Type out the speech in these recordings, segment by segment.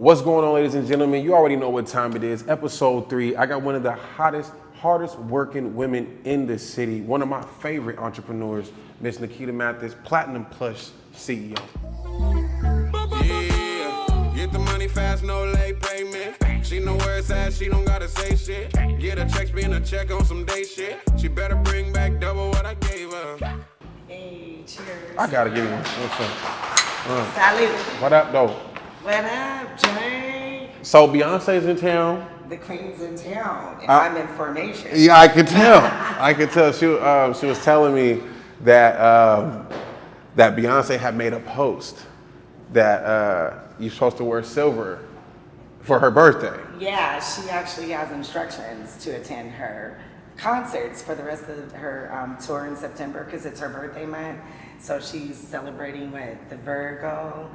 What's going on, ladies and gentlemen? You already know what time it is. Episode 3. I got one of the hardest working women in the city. One of my favorite entrepreneurs, Miss Nikita Mathis, Platinum Plus CEO. Yeah, get the money fast, no late payment. She know where it's at, she don't gotta say shit. Get a check, spin a check on some day shit. She better bring back double what I gave her. Hey, cheers. I gotta give you one. What's up? Salute. What up, though? What up, Jay? So Beyonce's in town. The queen's in town, and I'm in formation. Yeah, I could tell. I could tell. She was telling me that that Beyonce had made a post that you're supposed to wear silver for her birthday. Yeah, she actually has instructions to attend her concerts for the rest of her tour in September because it's her birthday month. So she's celebrating with the Virgo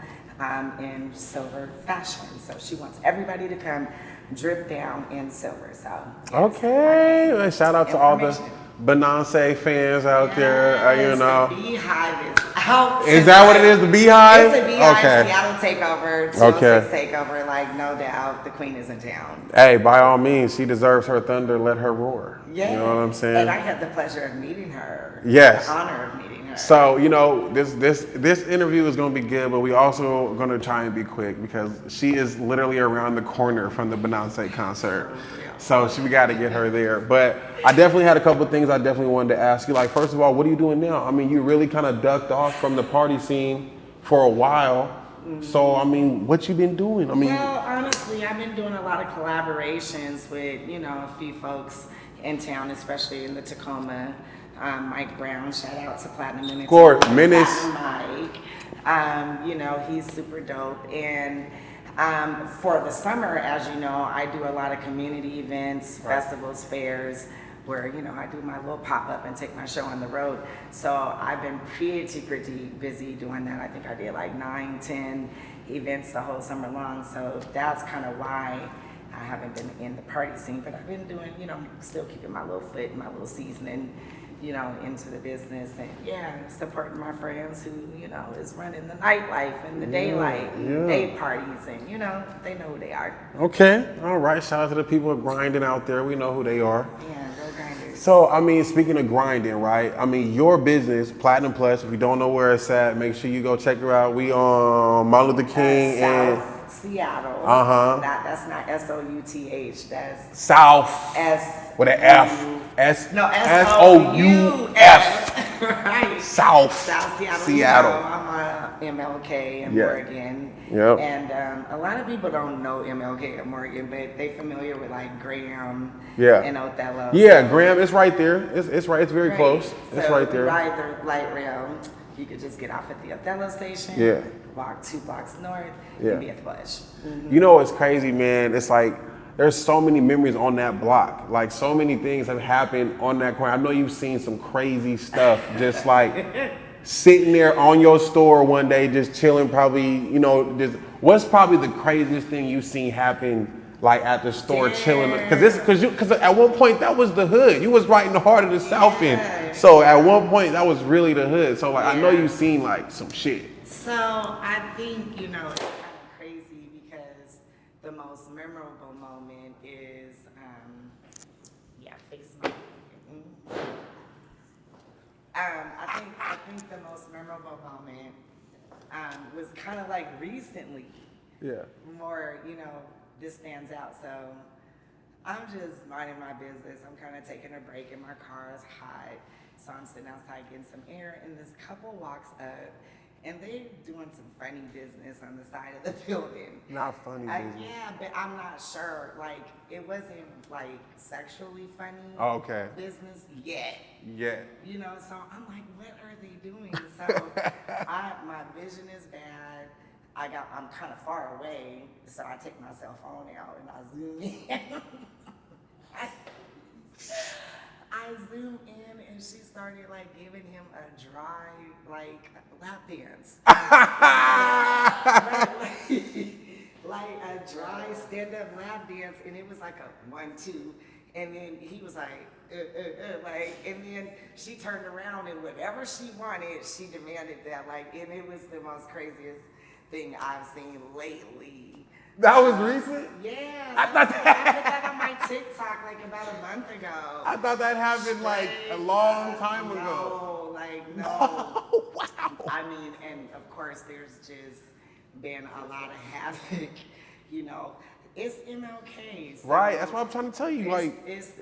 in silver fashion. So she wants everybody to come drip down in silver. So yes, Okay, well, shout out to all the Beyonce fans out there. You know, the Beehive is out. is that what it is? The Beehive? It's a Beehive Okay. Seattle takeover, 206 takeover. Like no doubt, the queen is in town. Hey, by all means, she deserves her thunder. Let her roar. Yes. You know what I'm saying? And I had the pleasure of meeting her. Yes. The honor of meeting her. So, you know, this interview is going to be good, but we also going to try and be quick because she is literally around the corner from the Beyonce concert. So we got to get her there. But I definitely had a couple of things I definitely wanted to ask you. Like, first of all, what are you doing now? I mean, you really kind of ducked off from the party scene for a while. So, I mean, what you been doing? I mean, Well, honestly, I've been doing a lot of collaborations with, a few folks in town, especially in the Tacoma. Mike Brown, shout out to Platinum Menace. of course, Menace. Mike. He's super dope. And for the summer, as you know, I do a lot of community events, festivals, fairs, where, I do my little pop-up and take my show on the road. So I've been pretty busy doing that. I think I did like 9, 10 events the whole summer long. So that's kind of why I haven't been in the party scene, but I've been doing, still keeping my little foot and my little seasoning, into the business and supporting my friends who, is running the nightlife and the daylight, day parties and, they know who they are. Okay, all right. Shout out to the people grinding out there. We know who they are. Yeah, go grinders. So, I mean, speaking of grinding, right? I mean, your business, Platinum Plus, if you don't know where it's at, make sure you go check her out. We on Martin Luther King and South Seattle. That's not SOUTH. That's South S with an F. S No, SOUF. Right. South Seattle. Seattle. I'm MLK in Yeah. Oregon. Yep. And a lot of people don't know MLK in Oregon, but they familiar with like Graham Yeah. and Othello. Yeah, Graham, it's right there. It's right. It's very Right. close. It's So right if you there. ride the light rail, you could just get off at the Othello station. Yeah. Walk 2 blocks north Yeah. and be at the Bush. You know what's crazy, man? It's like there's so many memories on that block. Like so many things have happened on that corner. I know you've seen some crazy stuff, just like sitting there on your store one day, just chilling. Probably, just what's probably the craziest thing you've seen happen, like at the store chilling? Because at one point that was the hood. You was right in the heart of the South End. So at one point that was really the hood. So like I know you've seen like some shit. So I think, it's kind of crazy because the most memorable moment is, fix my. I think the most memorable moment was kind of like recently. Yeah. More, this stands out. So I'm just minding my business. I'm kind of taking a break and my car is hot. So I'm sitting outside getting some air and this couple walks up and they're doing some funny business on the side of the building. Not funny business. Yeah, but I'm not sure. Like, it wasn't like sexually funny Okay. business yet. Yeah. So I'm like, what are they doing? So my vision is bad. I'm kind of far away, so I take my cell phone out and I zoom in. I zoom in and she started like giving him a dry lap dance. like a dry stand-up lap dance, and it was like a 1-2. And then he was like, and then she turned around and whatever she wanted, she demanded that, and it was the most craziest thing I've seen lately. That was recent? Yeah. I thought I put that on my TikTok like about a month ago. I thought that happened like a long time ago. No, like, no. Oh, wow. I mean, and of course, there's just been a lot of havoc, you know. It's MLK. So Right, that's what I'm trying to tell you. Like, it's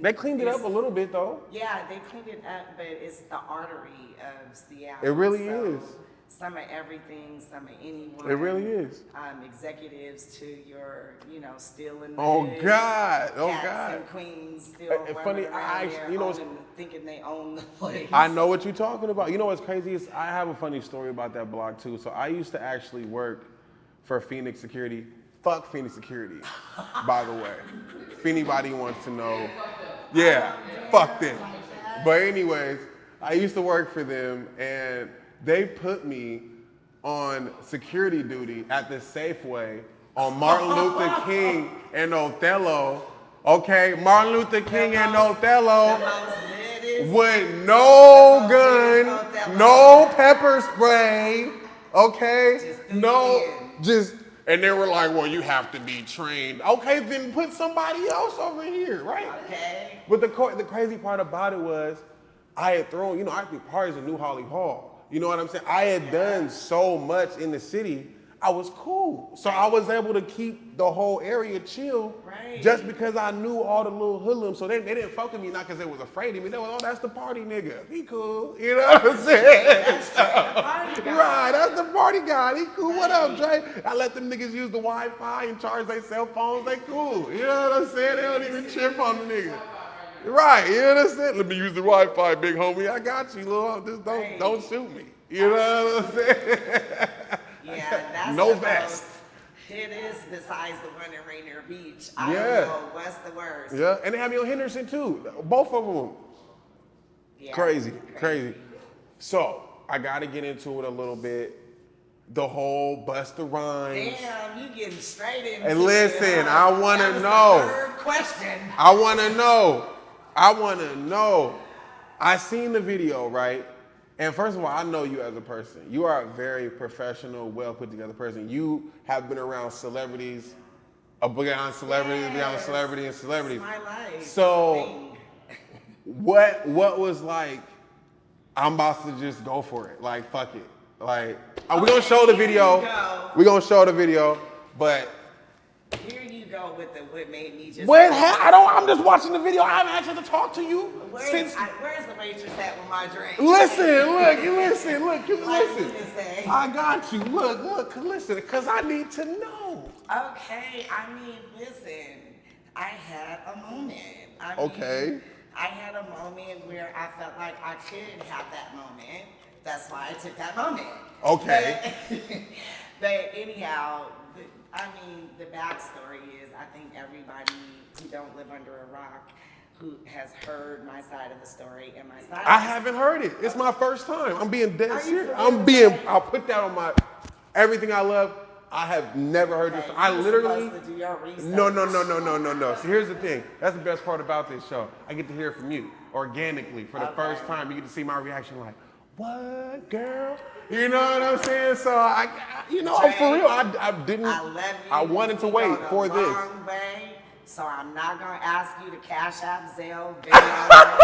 they cleaned it up a little bit though. Yeah, they cleaned it up, but it's the artery of Seattle. It really So is. Some of everything, some of anyone. It really is. Executives to your, you know, still in the Oh hood, God, oh cats God. and queens still It's running funny, around I there actually- you know, thinking they own the place. I know what you're talking about. You know what's crazy is I have a funny story about that block too. So I used to actually work for Phoenix Security. Fuck Phoenix Security, by the way. If anybody wants to know, yeah, fuck them. But anyways, I used to work for them, and they put me on security duty at the Safeway on Martin Luther King and Othello. Okay, Martin Luther King and Othello. With no gun, no pepper spray, okay? And they were like, well, you have to be trained. Okay, then put somebody else over here, right? Okay. But the crazy part about it was, I had thrown, you know, I threw parties in New Holly Hall. You know what I'm saying? I had done so much in the city. I was cool. So I was able to keep the whole area chill just because I knew all the little hoodlums. So they didn't fuck with me not because they was afraid of me. They were, oh, that's the party nigga. He cool. You know what I'm saying? Right, that's the party guy. He cool. What up, Dre? I let them niggas use the Wi-Fi and charge their cell phones. They cool. You know what I'm saying? They don't even chip on the nigga. Right, you know what I'm saying? Let me use the Wi-Fi, big homie. I got you, little. Just don't shoot me. You know what I'm saying? Yeah, that's no the vest. most hideous besides the one in Rainier Beach. I Yeah. don't know what's the worst. Yeah, and they had me on Henderson too. Both of them. Yeah, Crazy. So I gotta get into it a little bit. The whole Busta Rhymes. Damn, you getting straight into And listen, it, I huh? wanna That was know. the third question. I wanna know. I seen the video, right? And first of all, I know you as a person. You are a very professional, well put together person. You have been around celebrities, beyond celebrities, beyond celebrity and celebrities. It's my life. So what was like, I'm about to just go for it. Like, fuck it. Like, we're gonna show the video. We're gonna show the video, but Here you go with the what made me just. I'm just watching the video. I haven't had a chance to talk to you Where's the waitress at with my drink? Listen. Say. I got you. Listen, because I need to know. Okay, I mean, listen. I had a moment. Okay. I had a moment where I felt like I could have that moment. That's why I took that moment. Okay. But anyhow, the backstory is I think everybody who don't live under a rock who has heard my side of the story and my side. I haven't heard it. It's my first time. I'm being dead Are you serious. for real? I'll put that on my, everything I love. I have never heard this. I literally. Supposed to do your research. No. So here's the thing. That's the best part about this show. I get to hear from you organically for the first time. You get to see my reaction like, what, girl? You know what I'm saying? So for real, I didn't. I love you. I wanted to We wait go for the this. long way, so I'm not gonna ask you to Cash App, Zelle, Venmo.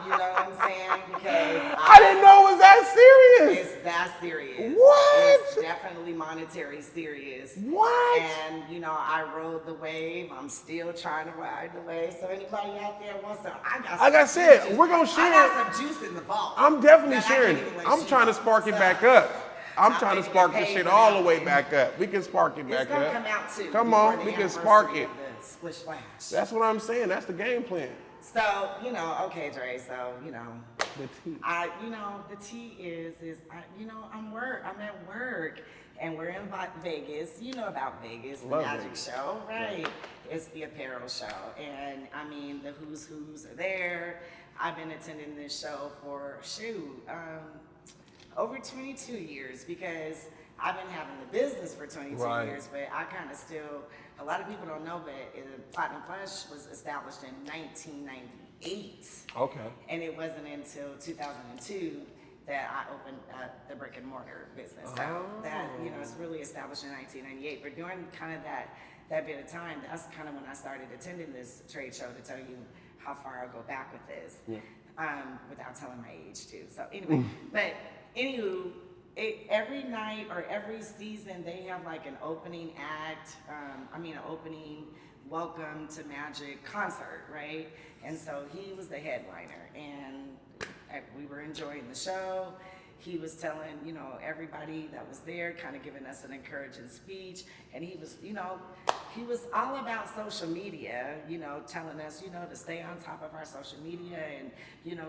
You know what I'm saying? Because I didn't know it was that serious. it's that serious. What? It's definitely monetary serious. What? And I rode the wave. I'm still trying to ride the wave. So anybody out there wants some, I got some Like I said, juice. we're gonna share. I got some juice in the vault. I'm definitely that I sharing. can't even let I'm you trying to know. spark it So, back up. I'm I'm trying to making spark it this pay shit for all that. the way back up. We can spark it back It's gonna up. come out too. Come before on, the we can spark anniversary it. of the Splish Splash. That's what I'm saying. That's the game plan. So, okay, Dre, so, The tea. the tea is I'm at work, and we're in Vegas. You know about Vegas, the Love magic Vegas. show, right? It's the apparel show, and the who's who's are there. I've been attending this show for, over 22 years, because I've been having the business for 22 Right. years, but I kind of still, a lot of people don't know, but Platinum Plush was established in 1998. Okay. And it wasn't until 2002 that I opened the brick and mortar business. So that, it's really established in 1998. But during kind of that bit of time, that's kind of when I started attending this trade show, to tell you how far I'll go back with this, without telling my age too. So anyway, but anywho, every night or every season they have like an opening act, an opening welcome to Magic concert, right? And so he was the headliner, and we were enjoying the show. He was telling, everybody that was there, kind of giving us an encouraging speech. And he was, he was all about social media, telling us, to stay on top of our social media and,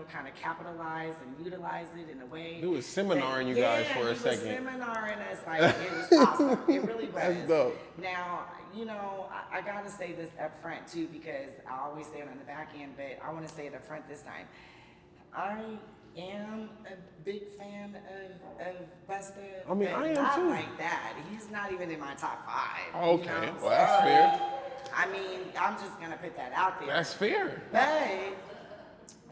kind of capitalize and utilize it in a way. He was seminaring you guys for a second. He was seminaring us, like, it was awesome. It really was. That's dope. Now, I got to say this up front too, because I always say it on the back end, but I want to say it up front this time. I am a big fan of Busta. I mean, I am not too. Like that. He's not even in my top 5. Okay, well, that's fair. I mean, I'm just gonna put that out there. That's fair. But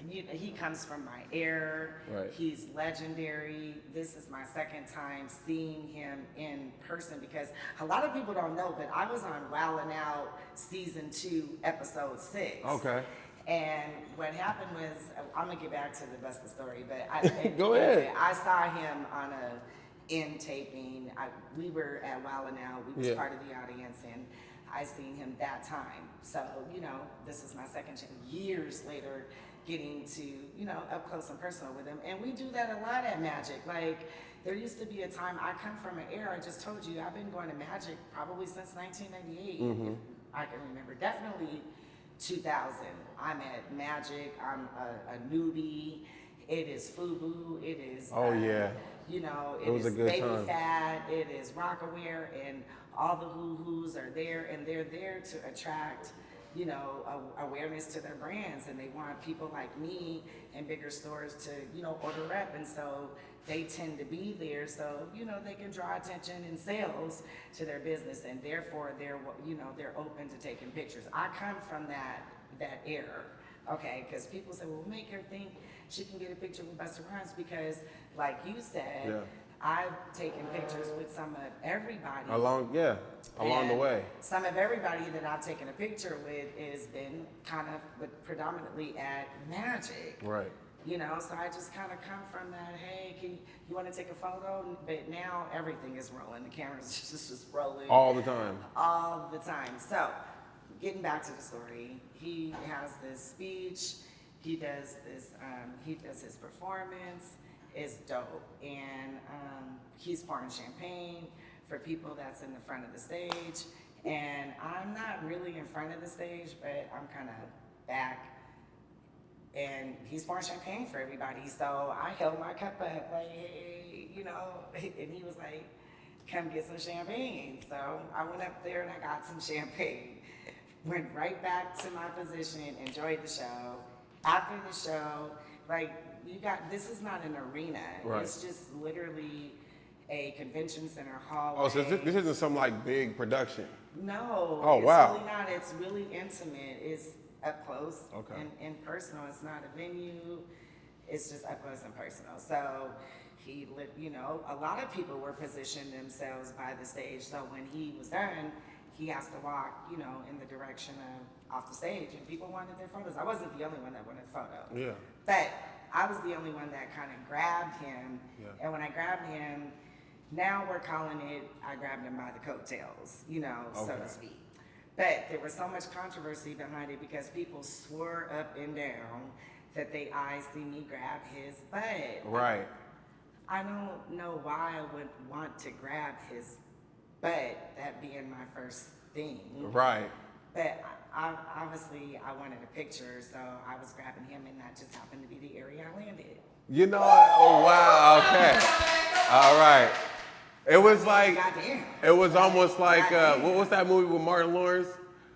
he comes from my era. Right. He's legendary. This is my second time seeing him in person, because a lot of people don't know, but I was on Wildin' Out season 2, episode 6. Okay. And what happened was, I'm gonna get back to the Busta story, but Go ahead. I saw him on a end taping. We were at Wildin' Out. We was part of the audience, and I seen him that time. So this is my second chance, years later, getting to up close and personal with him. And we do that a lot at Magic. Like, there used to be a time, I come from an era, I just told you, I've been going to Magic probably since 1998. If I can remember, definitely 2000. I'm at Magic. I'm a newbie. It is FUBU. It is. It was is a good Baby time. Fat. It is Rockaware, and all the who's are there, and they're there to attract, awareness to their brands, and they want people like me in bigger stores to, order up, and so they tend to be there, so they can draw attention and sales to their business, and therefore they're open to taking pictures. I come from that era, okay? Because people say, well, make her think she can get a picture with Busta Rhymes, because, like you said, I've taken pictures with some of everybody. Along the way. Some of everybody that I've taken a picture with has been kind of predominantly at Magic. Right. So I just kind of come from that, hey, you want to take a photo? But now everything is rolling. The camera's just rolling. All the time. All the time. So, getting back to the story, he has this speech, he does his performance. It's dope. And he's pouring champagne for people that's in the front of the stage. And I'm not really in front of the stage, but I'm kind of back. And he's pouring champagne for everybody. So I held my cup up, like, hey, and he was like, come get some champagne. So I went up there and I got some champagne. Went right back to my position, enjoyed the show. After the show, this is not an arena. Right. It's just literally a convention center hall. Oh, so this isn't some big production. No. Oh, it's wow. really not. It's really intimate. It's up close and personal. It's not a venue. It's just up close and personal. So he lit, a lot of people were positioning themselves by the stage. So when he was done, he has to walk, in the direction of off the stage, and people wanted their photos. I wasn't the only one that wanted a photo. Yeah. But I was the only one that kind of grabbed him. Yeah. And when I grabbed him, now we're calling it, I grabbed him by the coattails, so to speak. But there was so much controversy behind it because people swore up and down that they eyes see me grab his butt. Right. I don't know why I would want to grab his butt, that being my first thing. Right. But obviously I wanted a picture, so I was grabbing him, and that just happened to be the area I landed. Oh, wow, okay. All right. It was like, Goddamn. it was almost like, Goddamn. what was that movie with Martin Lawrence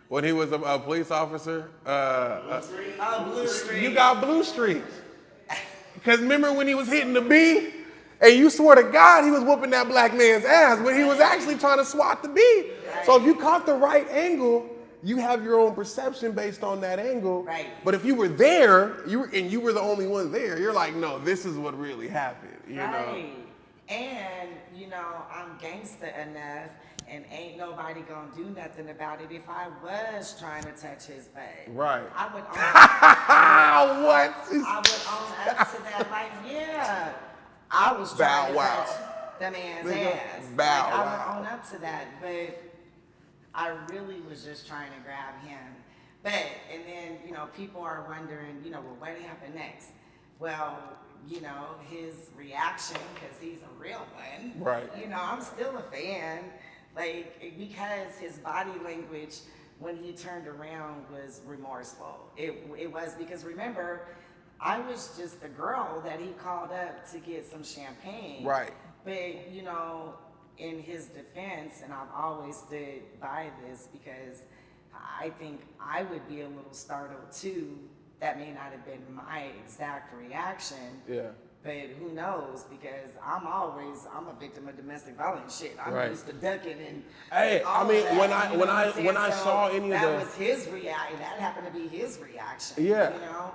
when he was a police officer? Blue Street. You got Blue Street. Because remember when he was hitting the bee? And you swear to God he was whooping that black man's ass when he was actually trying to swat the bee. Right. So if you caught the right angle, you have your own perception based on that angle. Right. But if you were there, you were the only one there, you're like, no, this is what really happened. you know. Right. And, you know, I'm gangster enough and ain't nobody gonna do nothing about it. If I was trying to touch his butt, Right. I would own, What? I would own up to that. Like, yeah, I was trying to touch the man's ass. Bow Like, I wow. would own up to that, but I really was just trying to grab him. But, and then, you know, people are wondering, you know, well, what happened next? Well, you know, his reaction, because he's a real one. Right. You know, I'm still a fan. Like, because his body language when he turned around was remorseful. It was because, remember, I was just the girl that he called up to get some champagne. Right. But, you know, in his defense, and I've always stood by this because I think I would be a little startled too. That may not have been my exact reaction. Yeah. But who knows? Because I'm a victim of domestic violence shit. I'm Right. used to ducking and. Hey, all I mean, of that, when you I know when what I I'm saying? when I So saw any of that the was his reaction. That happened to be his reaction. Yeah. You know.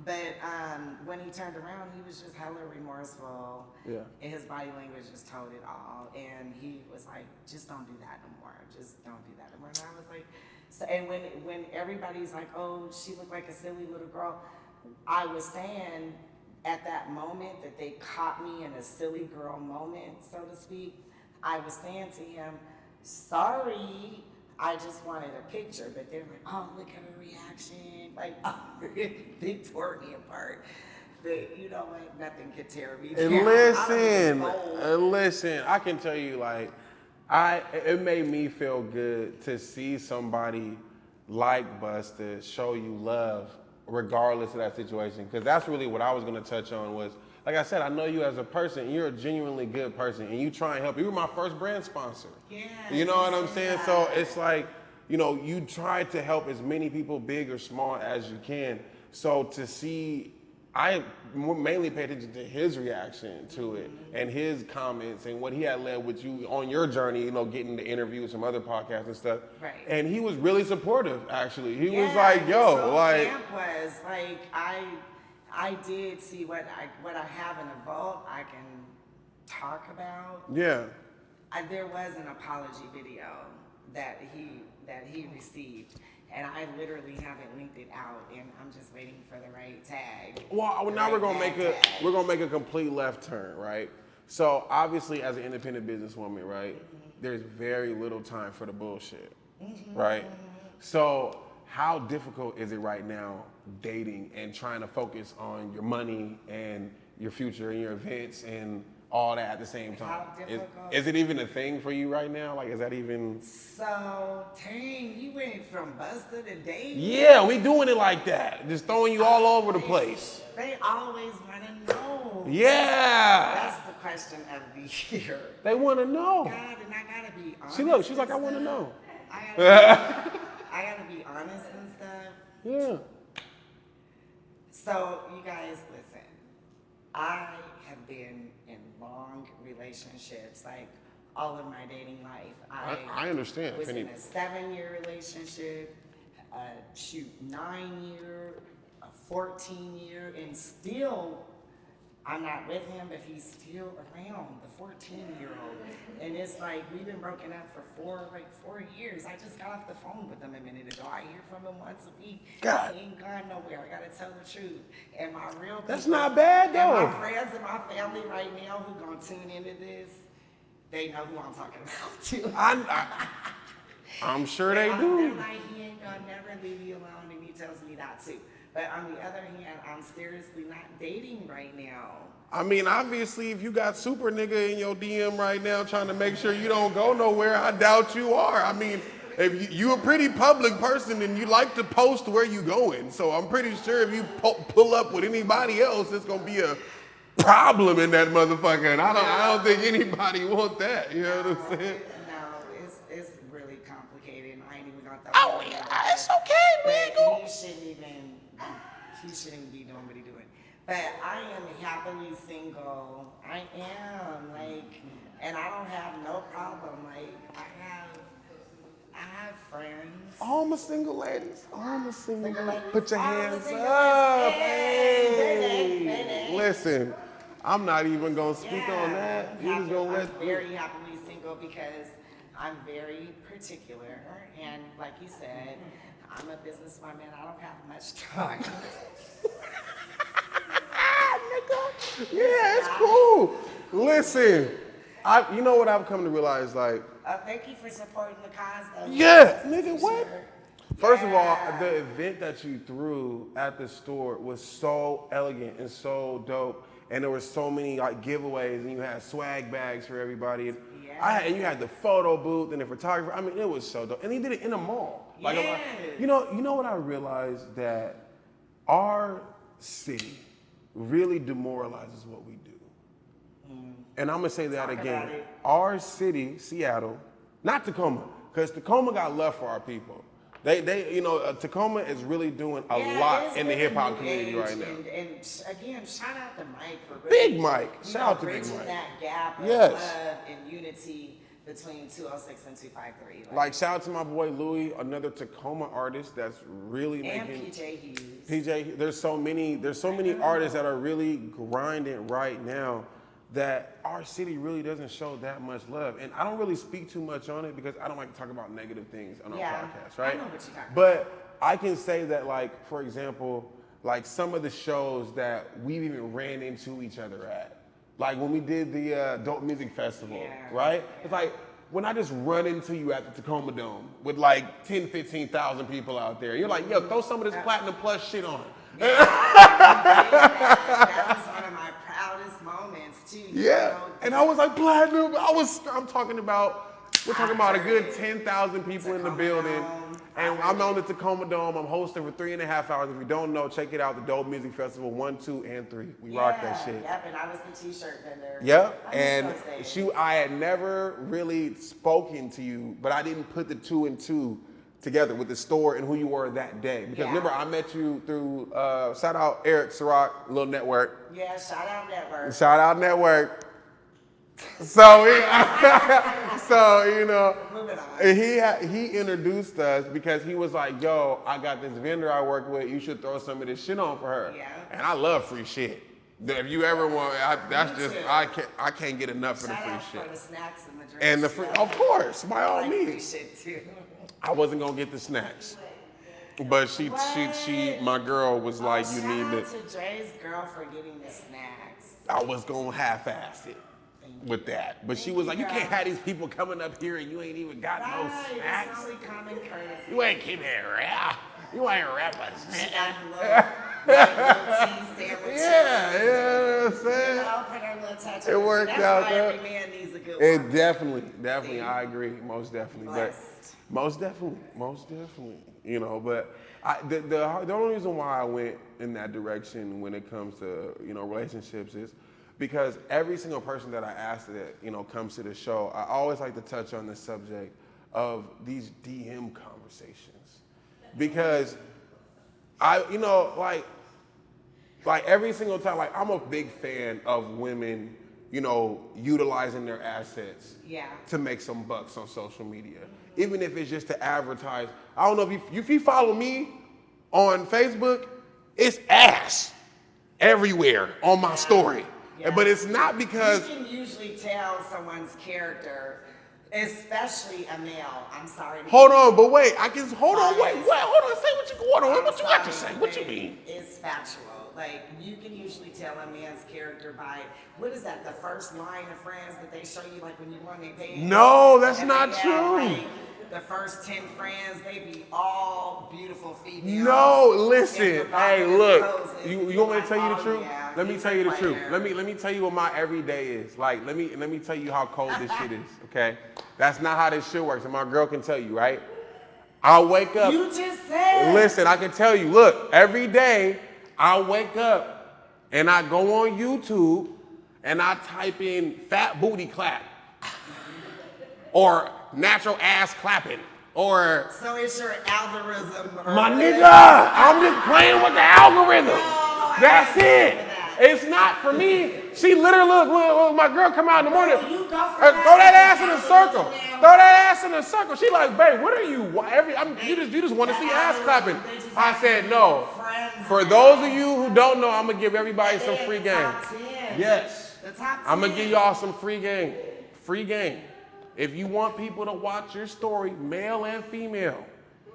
But when he turned around, he was just hella remorseful. Yeah. And his body language just told it all. And he was like, just don't do that no more. Just don't do that no more. And I was like, so, and when everybody's like, oh, she looked like a silly little girl, I was saying at that moment that they caught me in a silly girl moment, so to speak, I was saying to him, sorry, I just wanted a picture. But they're like, oh, look at her reaction. Like, oh, they tore me apart. But you know what? Nothing could tear me down. And listen, I can tell you, like, it made me feel good to see somebody like Busta show you love regardless of that situation. Because that's really what I was going to touch on was, like I said, I know you as a person. You're a genuinely good person, and you try and help. You were my first brand sponsor. Yeah. You know what I'm saying? So it's like, you know, you try to help as many people, big or small, as you can. So to see, I mainly paid attention to his reaction to it and his comments and what he had led with you on your journey, you know, getting the interview with some other podcasts and stuff. Right. And he was really supportive, actually. He was Yeah, like, his yo, whole like. camp was like, I did see what I have in the vault I can talk about. Yeah. There was an apology video that he received, and I literally haven't linked it out, and I'm just waiting for the right tag. Well, now we're gonna make a complete left turn, right? So obviously, as an independent businesswoman, right, there's very little time for the bullshit, right? So how difficult is it right now dating and trying to focus on your money and your future and your events and all that at the same time? How difficult? Is it even a thing for you right now? Like, is that even? So, dang, you went from Busta to dating? Yeah, we doing it like that. Just throwing you all over the place. They always want to know. Yeah. That's the question of the year. They want to know. God, and I gotta be honest. She look, she's like, I and want to stuff. know. I gotta be honest and stuff. Yeah. So, you guys, listen. I have been in long relationships, like all of my dating life. I understand. Was Penny. in a 7-year relationship, a 9-year, a 14-year, and still, I'm not with him, but he's still around, the 14-year-old. And it's like, we've been broken up for 4 years. I just got off the phone with him a minute ago. I hear from him once a week. God. He ain't gone nowhere. I gotta tell the truth. And my real That's people, not bad, and though. my friends and my family right now who gonna tune into this, they know who I'm talking about too. I'm sure they I'm do. like, he ain't gonna never leave me alone, and he tells me that too. But on the other hand, I'm seriously not dating right now. I mean, obviously, if you got super nigga in your DM right now trying to make sure you don't go nowhere, I doubt you are. I mean, if you a pretty public person and you like to post where you going, so I'm pretty sure if you pull up with anybody else, it's gonna be a problem in that motherfucker. And I don't think anybody want that. You know what I'm saying? No, it's really complicated. I ain't even gonna throw Oh it in yeah, there. it's okay, man. But Go. he shouldn't be doing what he's doing. But I am happily single. I am, like, and I don't have no problem. Like, I have friends. All my single ladies. All my single Single ladies. ladies. Put your All the hands single up. ladies. Hey, Hey. baby. Listen, I'm not even gonna speak on that. You just gonna let. I'm very happily single because I'm very particular, and like you said, I'm a businesswoman. I don't have much time. Yeah, it's cool. Listen, you know what I've come to realize, like. Thank you for supporting the cause, though. Yeah, nigga, what? Sure. First of all, the event that you threw at the store was so elegant and so dope, and there were so many like giveaways, and you had swag bags for everybody. And and you had the photo booth and the photographer. I mean, it was so dope, and he did it in a mall. Like, you know what I realized, that our city really demoralizes what we do. And I'm gonna say that again. Our city, Seattle, not Tacoma, because Tacoma got love for our people. They, you know, Tacoma is really doing a lot in the hip hop community right now. And again, shout out to Mike for Big Mike. Shout out to Big bridging Mike. that gap of Yes. love and unity between 206 and 253. Like, shout out to my boy Louis, another Tacoma artist that's really and making. PJ Hughes. PJ, there's so many artists that are really grinding right now that our city really doesn't show that much love. And I don't really speak too much on it because I don't like to talk about negative things on our podcast, right? I know what you're talking about. But I can say that, like, for example, like some of the shows that we've even ran into each other at, like when we did the Dope Music Festival, right? It's like, when I just run into you at the Tacoma Dome with like 10, 15,000 people out there, you're like, yo, throw some of this Platinum Plus shit on. That was one of my proudest moments too. Yeah, and I was like, Platinum. I'm talking about, we're talking about a good 10,000 people in the building. And I'm on the Tacoma Dome. I'm hosting for 3.5 hours. If you don't know, check it out, the Dope Music Festival 1, 2, and 3. We rock that shit. Yep, and I was the t-shirt vendor. Yep, I and miss those days. I had never really spoken to you, but I didn't put the 2 and 2 together with the store and who you were that day. Because remember, I met you through, shout out Eric Ciroc, Little Network. Yeah, shout out Network. Shout out Network. So, you know, he introduced us because he was like, yo, I got this vendor I work with. You should throw some of this shit on for her. Yeah. And I love free shit. If you ever want, I can't get enough of the free shit. For the snacks and the drinks. And the free, of course, by all free means. shit too. I wasn't gonna get the snacks, but she, my girl was like, you need Shout to. out to Dre's girl for getting the snacks. I was gonna half-ass it with that, but she was like, you can't have these people coming up here and you ain't even got no snacks. It's only common courtesy. You ain't keeping it rap. You ain't rapping. She got her little tea sandwiches. Yeah, you know what I'm saying? You know, put her little touches. It worked That's out why though. every man needs a good It one. definitely, I agree, most definitely. Blessed. But most definitely, you know. But the only reason why I went in that direction when it comes to, you know, relationships is because every single person that I ask that, you know, comes to the show, I always like to touch on the subject of these DM conversations, because you know, like every single time, like I'm a big fan of women, you know, utilizing their assets to make some bucks on social media, even if it's just to advertise. I don't know if you follow me on Facebook, it's ass everywhere on my story. Yeah. But it's not because you can usually tell someone's character, especially a male. I'm sorry. hold on, wait. Say what you got to say. What you mean? It's factual. Like, you can usually tell a man's character by, what is that, the first line of Friends that they show you, like when you go on their page? No, that's And not they have, true. like, the first 10 friends, they be all beautiful females. No, listen. And Hey, provocative look. poses. You want me to tell you the Oh, truth? yeah, Let me he's tell a you the truth. player. Let me tell you what my everyday is. Like, let me tell you how cold this shit is. Okay, that's not how this shit works, and my girl can tell you, right? I'll wake up. You just said. Listen, I can tell you. Look, every day I wake up and I go on YouTube and I type in fat booty clap or natural ass clapping. Or So it's your algorithm. Or my whatever. nigga, I'm just playing with the algorithm. I That's ain't it. for that. It's not for me. She literally look my girl come out in the morning. You go for Throw that that. ass in a circle. Throw that ass in a circle. She like, babe, what are you? You just want to see ass clapping. I said no. For those of you who don't know, I'm gonna give everybody some free game. Yes. The top 10. I'm gonna give y'all some free game. Free game. If you want people to watch your story, male and female,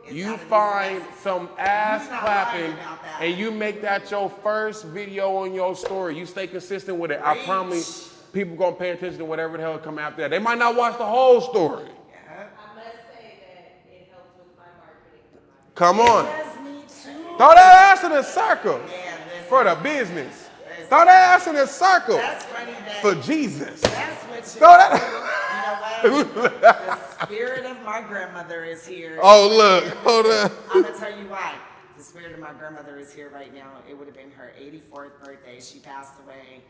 you find some ass clapping and you make that your first video on your story. You stay consistent with it. I promise people gonna pay attention to whatever the hell come after that. They might not watch the whole story. I must say that it helps with my marketing. Come on. Yes, me too. Throw that ass in a circle Man, listen, for the business. Throw that ass in a circle that's funny that for Jesus. that's what Throw that. you know what? The spirit of my grandmother is here. Oh, look. Hold on. I'm gonna tell you why. The spirit of my grandmother is here right now. It would have been her 84th birthday. She passed away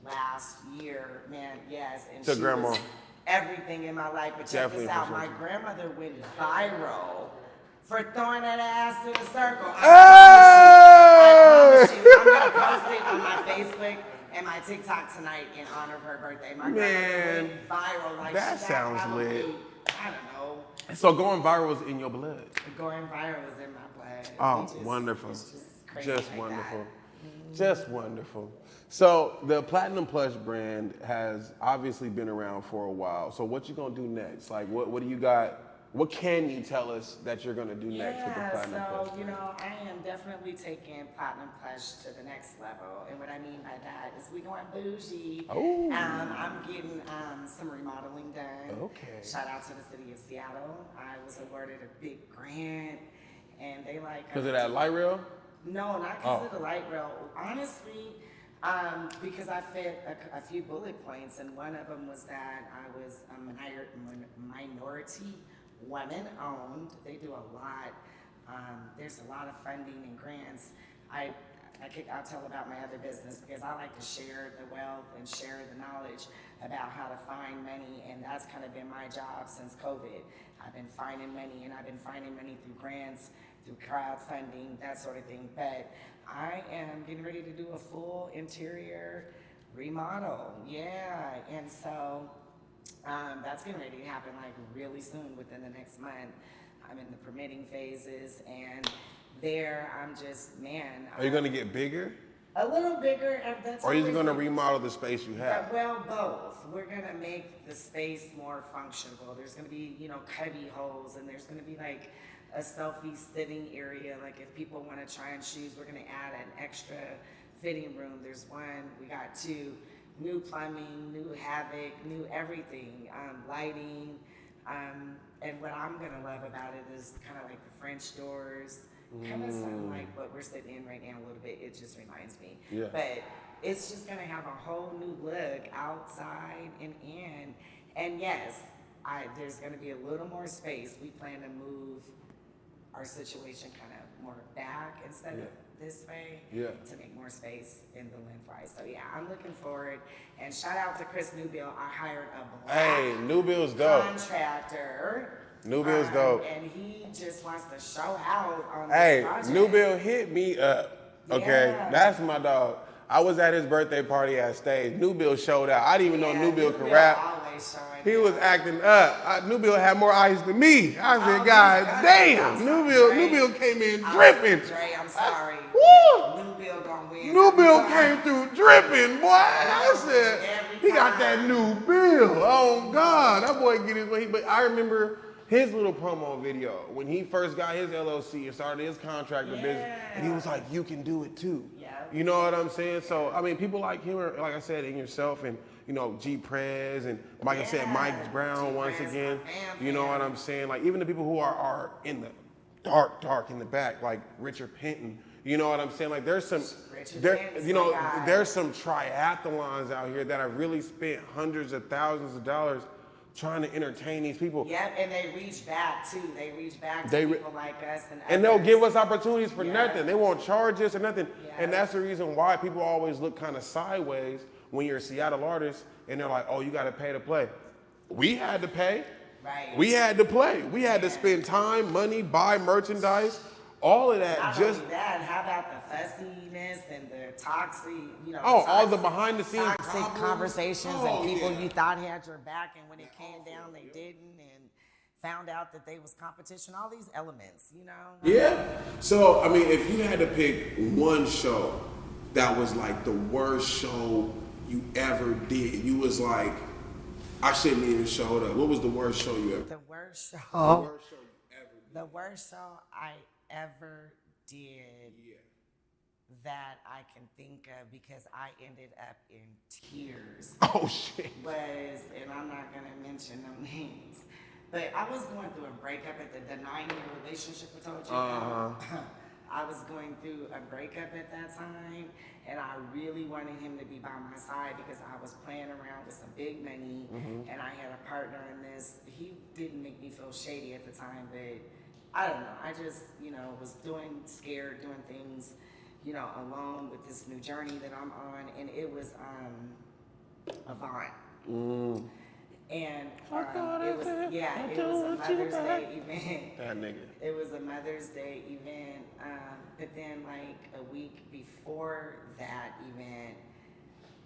last year. Man, yes. And To she grandma. was everything in my life. But check Definitely this out. My appreciate grandmother went viral for throwing that ass in a circle. I promise you, I'm gonna post it on my Facebook and my TikTok tonight in honor of her birthday. My grandmother went viral. Like, that she got sounds probably, lit. I don't know. So going viral is in your blood. Going viral is in my blood. Oh, It just- wonderful. It's just crazy Just like wonderful. that. Just wonderful. So the Platinum Plush brand has obviously been around for a while. So what you gonna do next? Like what do you got? What can you tell us that you're gonna do next with the Platinum so, Plush? you know, I am definitely taking Platinum Plush to the next level. And what I mean by that is we going bougie. Oh. I'm getting some remodeling done. Okay. Shout out to the city of Seattle. I was awarded a big grant and they like. Because of that light rail? No, not because of Oh. the light rail. Honestly, because I fit a few bullet points, and one of them was that I was a minority woman owned. They do a lot. There's a lot of funding and grants. I'll tell about my other business because I like to share the wealth and share the knowledge about how to find money, and that's kind of been my job since COVID. I've been finding money, and I've been finding money through grants, through crowdfunding, that sort of thing. But I am getting ready to do a full interior remodel, yeah, and so that's getting ready to happen like really soon, within the next month. I'm in the permitting phases, and there I'm just, man. Are you gonna get bigger? A little bigger. That's Or are you just always gonna the- remodel the space you have? Well, both. We're gonna make the space more functional. There's gonna be, cubby holes, and there's gonna be like a selfie sitting area. Like if people wanna try on shoes, we're gonna add an extra fitting room. There's one, we got two, new plumbing, new havoc, new everything, lighting. And what I'm gonna love about it is kind of like the French doors, kind of something like what we're sitting in right now a little bit. It just reminds me. Yeah. But it's just gonna have a whole new look outside and in. And yes, there's gonna be a little more space. We plan to move our situation kind of more back instead of this way, to make more space in the lengthwise. So yeah, I'm looking forward. And shout out to Chris Newbill. I hired a black Hey, New Bill's dope. contractor. New Bill's dope. And he just wants to show out on Hey, this project. New Bill hit me up. Okay, Yeah. that's my dog. I was at his birthday party at stage. New Bill showed out. I didn't even know Yeah, New Bill could Newbill rap. always showing He out. was acting up. New Bill had more ice than me. I said, Oh, God he's damn, good. New Bill came in dripping. Dre, I'm sorry. Woo! New Bill gonna win. New Bill I'm sorry. came through dripping, boy. I said, Every he got that time. new Bill. Oh God, that boy get his way. But I remember his little promo video when he first got his LLC and started his contractor business, and he was like, "You can do it too." Yeah. You know what I'm saying? So I mean, people like him, like I said, and yourself, and G Prez, and like I said, Mike Brown G once Prez, again. my fam, You know fam. what I'm saying? Like even the people who are in the dark in the back, like Richard Penton. You know what I'm saying? Like there's some, Richard there, Penton's you know, my guy. there's some triathlons out here that have really spent hundreds of thousands of dollars trying to entertain these people. Yep, and they reach back too. They reach back to They re- people like us And they'll others. give us opportunities for Yeah. nothing. They won't charge us or nothing. Yeah. And that's the reason why people always look kind of sideways when you're a Seattle artist and they're like, oh, you got to pay to play. We had to pay. Right. We had to play. We had to spend time, money, buy merchandise, all of that. Not just only that, how about the fussiness and the toxic, all the behind the scenes toxic problems. conversations Oh, and people yeah. you thought had your back, and when it came down, they didn't, and found out that they was competition. All these elements, Yeah. So, I mean, if you had to pick one show that was like the worst show you ever did? You was like, I shouldn't even showed up. What was the worst show you ever? The worst show. The worst show you ever did. The worst show I ever did Yeah. that I can think of because I ended up in tears Oh shit. was, and I'm not gonna mention them names, but I was going through a breakup at the 9-year relationship I told you about. I was going through a breakup at that time, and I really wanted him to be by my side because I was playing around with some big money, and I had a partner in this. He didn't make me feel shady at the time, but I don't know. I just, was scared, doing things, alone with this new journey that I'm on, and it was Avant. And it was a Mother's Day event. That nigga. It was a Mother's Day event, but then like a week before that event,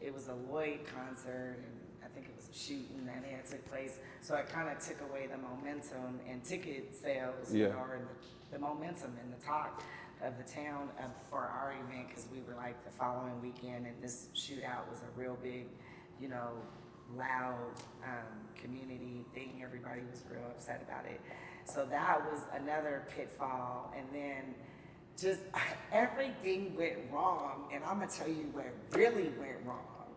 it was a Lloyd concert, and I think it was a shooting that had took place. So it kind of took away the momentum and ticket sales, or the momentum and the talk of the town for our event, because we were like the following weekend, and this shootout was a real big, loud community thing. Everybody was real upset about it. So that was another pitfall. And then just everything went wrong. And I'm gonna tell you what really went wrong.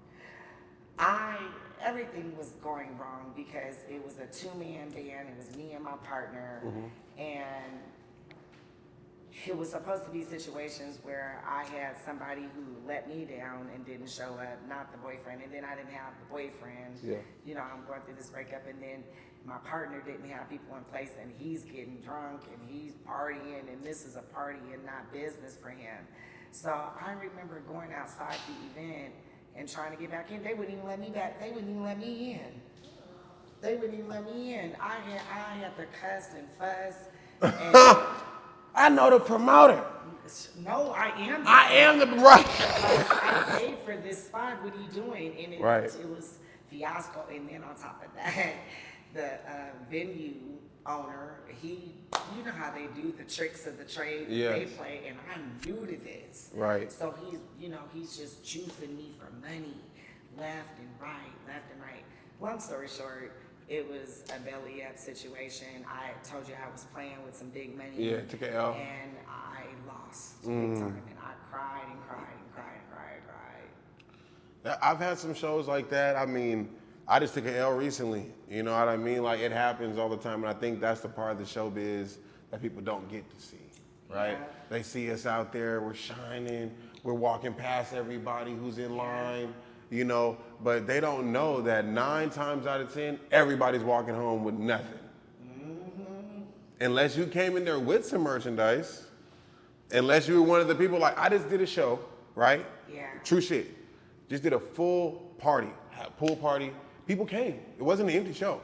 Everything was going wrong because it was a 2-man band. It was me and my partner. And it was supposed to be situations where I had somebody who let me down and didn't show up, not the boyfriend, and then I didn't have the boyfriend. I'm going through this breakup, and then my partner didn't have people in place, and he's getting drunk and he's partying, and this is a party and not business for him. So I remember going outside the event and trying to get back in. They wouldn't even let me back. They wouldn't even let me in. They wouldn't even let me in. I had to cuss and fuss. And I know the promoter. no, I am. I am the right. I paid for this spot. What are you doing? And it was fiasco. And then on top of that, the venue owner, you know how they do the tricks of the trade. They play, and I'm new to this. Right. So he's just juicing me for money, left and right. Long story short, it was a belly up situation. I told you I was playing with some big money. Yeah, took an L. And I lost big time, and I cried and cried and cried and cried. I've had some shows like that. I mean, I just took an L recently. You know what I mean? Like, it happens all the time, and I think that's the part of the showbiz that people don't get to see, right? Yeah. They see us out there, we're shining, we're walking past everybody who's in line, but they don't know that 9 times out of 10, everybody's walking home with nothing. Unless you came in there with some merchandise, unless you were one of the people, like, I just did a show, right? Yeah. True shit. Just did a full party, had a pool party. People came. It wasn't an empty show.